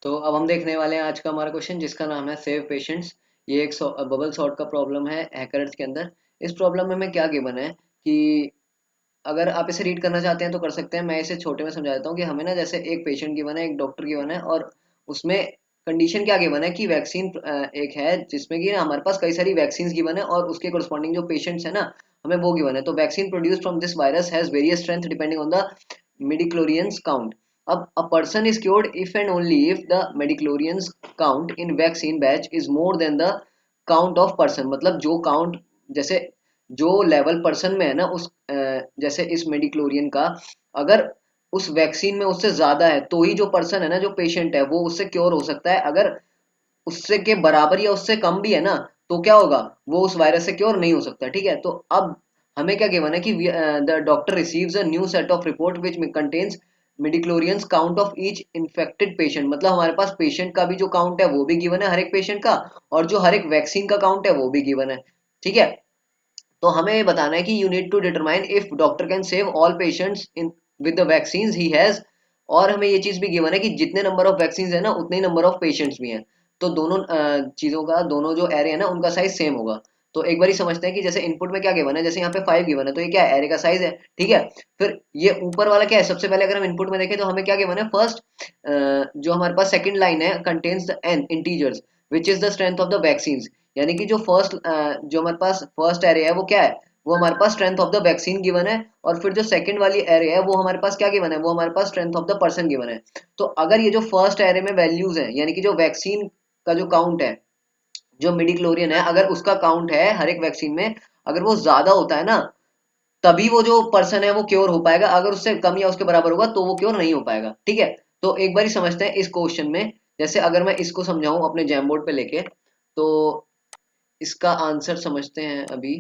तो अब हम देखने वाले हैं आज का हमारा क्वेश्चन जिसका नाम है सेव पेशेंट्स। ये एक बबल सॉर्ट का प्रॉब्लम है हैकर्स के अंदर। इस प्रॉब्लम में हमें क्या गिवन है कि अगर आप इसे रीड करना चाहते हैं तो कर सकते हैं। मैं इसे छोटे में समझा देता हूँ कि हमें ना जैसे एक पेशेंट गिवन है, एक डॉक्टर गिवन है, और उसमें कंडीशन क्या गिवन है कि वैक्सीन एक है जिसमें कि ना हमारे पास कई सारी वैक्सीन गिवन है और उसके कोरस्पॉन्डिंग जो पेशेंट्स है ना हमें वो गिवन है। तो vaccine produce from this virus has various strength depending on the midichlorians count. अब a person is cured if and only if the midichlorians count in vaccine batch is more than the count of person। मतलब जो count जैसे जो level person में है ना उस जैसे इस मेडिक्लोरियन का अगर उस वैक्सीन में उससे ज्यादा है तो ही जो पर्सन है ना जो पेशेंट है वो उससे क्योर हो सकता है। अगर उससे के बराबर या उससे कम भी है ना तो क्या होगा, वो उस वायरस से क्योर नहीं हो सकता। ठीक है, तो अब हमें क्या गिवन है कि the doctor receives a new set of report which contains midichlorians count of each infected patient. मतलब हमारे पास पेशेंट का भी जो काउंट है वो भी गिवन है हर एक पेशेंट का, और जो हर एक वैक्सीन का काउंट है वो भी गिवन है। ठीक है, तो हमें ये बताना है कि you need to determine if doctor can save all patients in with the vaccine he has. और हमें ये चीज भी गिवन है कि जितने नंबर ऑफ वैक्सीन है ना उतने ही नंबर ऑफ पेशेंट्स भी हैं। तो दोनों चीजों का दोनों जो एरे है ना उनका साइज सेम होगा। तो एक बार ही समझते हैं कि जैसे इनपुट में क्या गिवन है। जैसे यहाँ पे 5 गिवन है तो ये क्या है, एरे का साइज है। ठीक है, फिर ये ऊपर वाला क्या है, सबसे पहले अगर हम इनपुट में देखें तो हमें क्या गिवन है, फर्स्ट जो हमारे पास सेकंड लाइन है contains the N integers which is the strength of the vaccine. यानी कि जो फर्स्ट जो हमारे पास फर्स्ट एरे है वो क्या है, वो हमारे पास strength of the vaccine given है। और फिर जो सेकंड वाली एरे है वो हमारे पास क्या गिवन है, वो हमारे पास strength of the person given है। तो अगर ये जो फर्स्ट एरे में वैल्यूज है यानी कि जो वैक्सीन का जो काउंट है, जो मिडिक्लोरियन है अगर उसका काउंट है हर एक वैक्सीन में अगर वो ज्यादा होता है ना तभी वो जो पर्सन है वो क्योर हो पाएगा। अगर उससे कम या उसके बराबर होगा तो वो क्योर नहीं हो पाएगा। ठीक है, तो एक बार ही समझते हैं इस क्वेश्चन में। जैसे अगर मैं इसको समझाऊं अपने जैम बोर्ड पे लेके तो इसका आंसर समझते हैं अभी।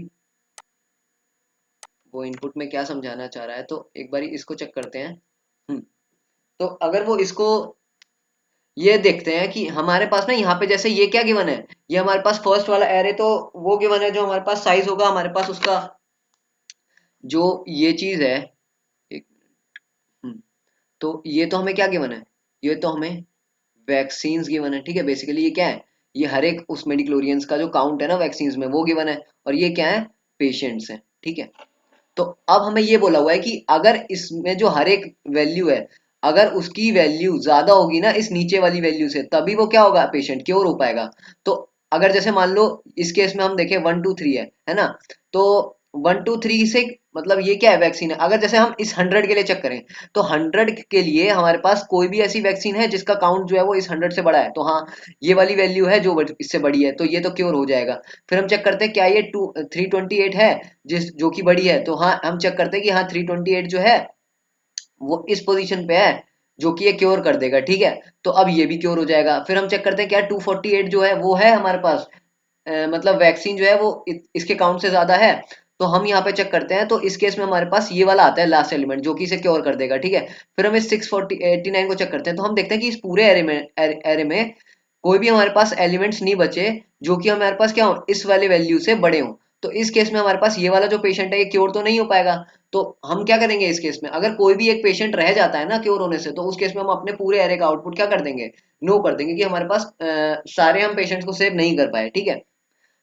वो इनपुट में क्या समझाना चाह रहा है तो एक बार इसको चेक करते हैं। तो अगर वो इसको ये देखते हैं कि हमारे पास ना यहाँ पे जैसे ये क्या गिवन है, ये हमारे पास फर्स्ट वाला एरे तो वो गिवन है जो हमारे पास साइज होगा हमारे पास उसका जो ये चीज है। एक तो ये तो हमें क्या गिवन है, ये तो हमें वैक्सीन्स गिवन है। ठीक है, बेसिकली ये क्या है, ये हर एक उस मेडिक्लोरियंस का जो काउंट है ना वैक्सीन्स में वो गिवन है, और ये क्या है, पेशेंट्स हैं। ठीक है, तो अब हमें ये बोला हुआ है कि अगर इसमें जो हर एक वैल्यू है अगर उसकी वैल्यू ज्यादा होगी ना इस नीचे वाली वैल्यू से तभी वो क्या होगा, पेशेंट क्योर हो पाएगा। तो अगर जैसे मान लो इस केस में हम देखें 1 2 3 है ना, तो 1 2 3 से मतलब ये क्या है, वैक्सीन है। अगर जैसे हम इस 100 के लिए चेक करें तो 100 के लिए हमारे पास कोई भी ऐसी वैक्सीन है जिसका काउंट जो है वो इस 100 से बड़ा है, तो हाँ ये वाली वैल्यू है जो इससे बड़ी है तो ये तो क्योर हो जाएगा। फिर हम चेक करते हैं क्या ये 328 है जिस जो कि बड़ी है, तो हाँ हम चेक करते हैं कि हाँ 328 जो है वो इस पोजीशन पे है जो कि ये क्योर कर देगा। ठीक है, तो अब ये भी क्योर हो जाएगा। फिर हम चेक करते हैं क्या 248 जो है वो है हमारे पास मतलब वैक्सीन जो है वो इसके काउंट से ज्यादा है। तो हम यहाँ पे चेक करते हैं तो इस केस में हमारे पास ये वाला आता है लास्ट एलिमेंट जो कि इसे क्योर कर देगा। ठीक है, फिर हम इस 689 को चेक करते हैं तो हम देखते हैं कि इस पूरे एरे में कोई भी हमारे पास एलिमेंट्स नहीं बचे जो कि हमारे पास क्या हो, इस वाले वैल्यू से बड़े हों। तो इस केस में हमारे पास ये वाला जो पेशेंट है ये क्योर तो नहीं हो पाएगा। तो हम क्या करेंगे इस केस में, अगर कोई भी एक पेशेंट रह जाता है ना क्योर होने से तो उस केस में हम अपने पूरे एरे का आउटपुट क्या कर देंगे, नो कर देंगे कि हमारे पास सारे हम पेशेंट्स को सेव नहीं कर पाए। ठीक है,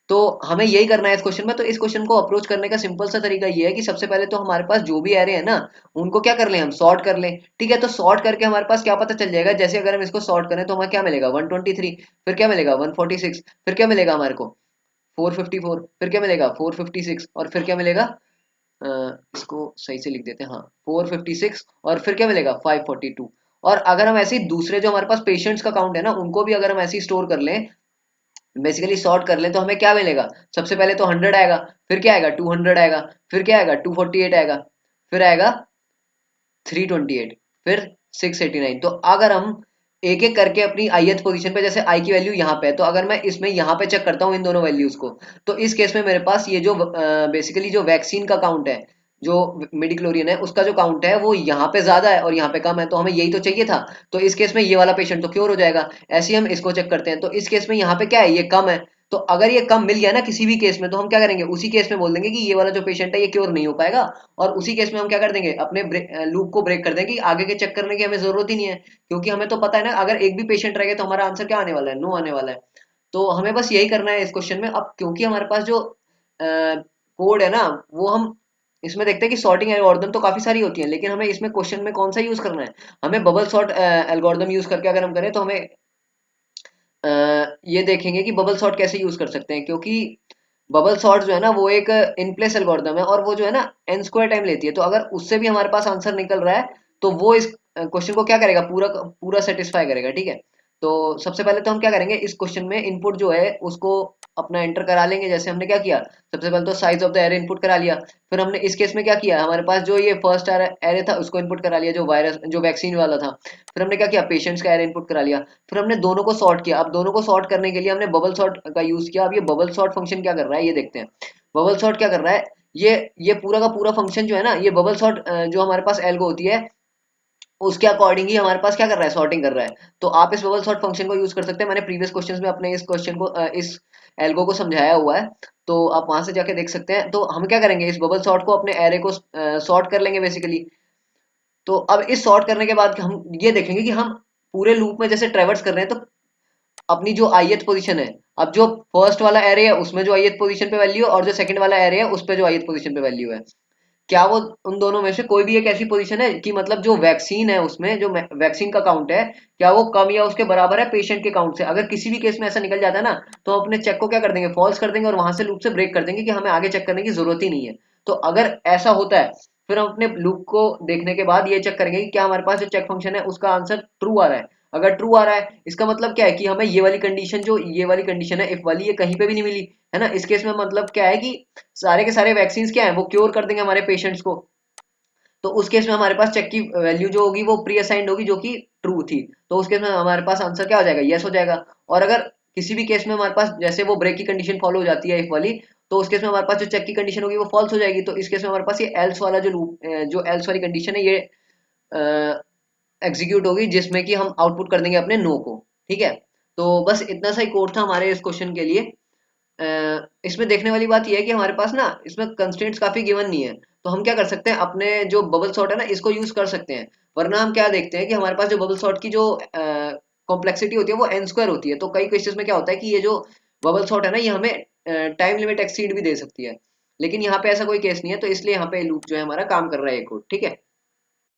तो हमें यही करना है इस क्वेश्चन में। तो इस क्वेश्चन को अप्रोच करने का सिंपल सा तरीका ये है कि सबसे पहले तो हमारे पास जो भी एरे है ना उनको क्या कर लें, हम सॉर्ट कर लें। ठीक है, तो सॉर्ट करके हमारे पास क्या पता चल जाएगा, जैसे अगर हम इसको सॉर्ट करें तो हमें क्या मिलेगा 123, फिर क्या मिलेगा 146, फिर क्या मिलेगा हमारे को 454, फिर क्या मिलेगा 456, और फिर क्या मिलेगा इसको सही से लिख देते हैं, हाँ 456, और फिर क्या मिलेगा 542। और अगर हम ऐसे ही दूसरे जो हमारे पास पेशेंट्स का काउंट है ना उनको भी अगर हम ऐसे ही स्टोर कर लें, बेसिकली सॉर्ट कर लें तो हमें क्या मिलेगा, सबसे पहले तो 100 आएगा, फिर क्या आएगा 200 आएगा, फिर क्या आएगा 248 आएगा, फिर आएगा 328, फिर 689। तो अगर हम एक एक करके अपनी ith पोजीशन पे, जैसे i की वैल्यू यहाँ पे है तो अगर मैं इसमें यहाँ पे चेक करता हूँ इन दोनों वैल्यूज को, तो इस केस में मेरे पास ये जो बेसिकली जो वैक्सीन का काउंट है जो मिडिक्लोरियन है उसका जो काउंट है वो यहाँ पे ज्यादा है और यहाँ पे कम है, तो हमें यही तो चाहिए था। तो इस केस में ये वाला पेशेंट तो क्योर हो जाएगा। ऐसे ही हम इसको चेक करते हैं तो इस केस में यहाँ पे क्या है, ये कम है, तो अगर ये कम मिल गया ना किसी भी केस में, तो हम क्या करेंगे, उसी केस में बोल देंगे कि ये वाला जो पेशेंट है ये क्योर नहीं हो पाएगा, और उसी केस में हम क्या कर देंगे, अपने लूप को ब्रेक कर देंगे कि आगे के चेक करने की हमें जरूरत ही नहीं है, क्योंकि हमें तो पता है ना अगर एक भी पेशेंट रह गया तो हमारा आंसर क्या आने वाला है, नो आने वाला है। तो हमें बस यही करना है इस क्वेश्चन में। अब क्योंकि हमारे पास जो कोड है ना, वो हम इसमें देखते हैं कि सॉर्टिंग एल्गोरिदम तो काफी सारी होती है, लेकिन हमें इसमें क्वेश्चन में कौन सा यूज करना है, हमें बबल सॉर्ट एल्गोरिदम यूज करके अगर हम करें तो हमें ये देखेंगे कि बबल सॉर्ट कैसे यूज कर सकते हैं, क्योंकि बबल सॉर्ट जो है ना वो एक इन प्लेस एल्गोरिदम है, और वो जो है ना n स्क्वायर टाइम लेती है, तो अगर उससे भी हमारे पास आंसर निकल रहा है तो वो इस क्वेश्चन को क्या करेगा, पूरा पूरा सेटिस्फाई करेगा, ठीक है। तो सबसे पहले तो हम क्या करेंगे, इस क्वेश्चन में इनपुट जो है उसको अपना एंटर करा लेंगे, जैसे हमने क्या किया, सबसे पहले तो size of the array input करा लिया। फिर हमने इस केस में क्या किया, हमारे पास जो ये फर्स्ट एरे था उसको इनपुट करा लिया, जो वायरस जो वैक्सीन वाला था। फिर हमने क्या किया, पेशेंट्स का एरे इनपुट करा लिया। फिर हमने दोनों को सॉर्ट किया। अब दोनों को सॉर्ट करने के लिए हमने बबल सॉर्ट का यूज किया। अब ये बबल सॉर्ट फंक्शन क्या कर रहा है ये देखते हैं। बबल सॉर्ट क्या कर रहा है, ये पूरा का पूरा फंक्शन जो है ना, ये बबल सॉर्ट जो हमारे पास एल्गो होती है उसके अकॉर्डिंग ही हमारे पास क्या कर रहा है, सॉर्टिंग कर रहा है। तो आप इस बबल सॉर्ट फंक्शन को यूज कर सकते हैं, मैंने प्रीवियस क्वेश्चंस में अपने इस क्वेश्चन को इस एल्गो को समझाया हुआ है, तो आप वहां से जाके देख सकते हैं। तो हम क्या करेंगे, इस बबल सॉर्ट को अपने एरे को सॉर्ट कर लेंगे बेसिकली। तो अब इस सॉर्ट करने के बाद हम ये देखेंगे कि हम पूरे लूप में जैसे ट्रेवर्स कर रहे हैं, तो अपनी जो ith पोजीशन है, अब जो फर्स्ट वाला एरे है उसमें जो ith पोजीशन पे वैल्यू है, और जो सेकंड वाला एरे है उस पे जो ith पोजीशन पे वैल्यू है, क्या वो उन दोनों में से कोई भी एक ऐसी पोजीशन है कि मतलब जो वैक्सीन है उसमें जो वैक्सीन का काउंट है, क्या वो कम या उसके बराबर है पेशेंट के काउंट से। अगर किसी भी केस में ऐसा निकल जाता है ना, तो हम अपने चेक को क्या कर देंगे, फॉल्स कर देंगे, और वहां से लूप से ब्रेक कर देंगे कि हमें आगे चेक करने की जरूरत ही नहीं है। तो अगर ऐसा होता है, फिर हम अपने लूप को देखने के बाद ये चेक करेंगे कि क्या हमारे पास जो चेक फंक्शन है उसका आंसर ट्रू आ रहा है। अगर ट्रू आ रहा है, इसका मतलब क्या है कि हमें ये वाली कंडीशन, जो ये वाली कंडीशन है इफ वाली, ये कहीं पे भी नहीं मिली, है ना। इस केस में मतलब क्या है कि सारे के सारे वैक्सीन क्या है, वो क्योर कर देंगे हमारे पेशेंट्स को। तो उस केस में हमारे पास चेक की वैल्यू जो होगी वो प्री असाइंड होगी, जो कि ट्रू थी। तो उस केस में हमारे पास आंसर क्या हो जाएगा, यस हो जाएगा। और अगर किसी भी केस में हमारे पास जैसे वो ब्रेक की कंडीशन फॉलो हो जाती है इफ वाली, तो उस केस में हमारे पास जो चेक की कंडीशन होगी वो फॉल्स हो जाएगी। तो इस केस में हमारे पास ये एल्स वाला जो लूप, जो एल्स वाली कंडीशन है, ये एग्जीक्यूट होगी, जिसमें कि हम आउटपुट कर देंगे अपने नो को। ठीक है। तो बस इतना सा ही कोड था हमारे इस क्वेश्चन के लिए। इसमें देखने वाली बात यह है कि हमारे पास ना इसमें कंस्ट्रेंट्स काफी गिवन नहीं है, तो हम क्या कर सकते हैं, अपने जो बबल सॉर्ट है ना इसको यूज कर सकते हैं। वरना हम क्या देखते हैं कि हमारे पास जो बबल सॉर्ट की जो कॉम्प्लेक्सिटी होती है वो एन स्क्वायर होती है। तो कई केसेस में क्या होता है कि ये जो बबल सॉर्ट है ना, ये हमें टाइम लिमिट एक्सीड भी दे सकती है, लेकिन यहाँ पे ऐसा कोई केस नहीं है, तो इसलिए यहाँ पे लूप जो है हमारा काम कर रहा है, ये कोड। ठीक है।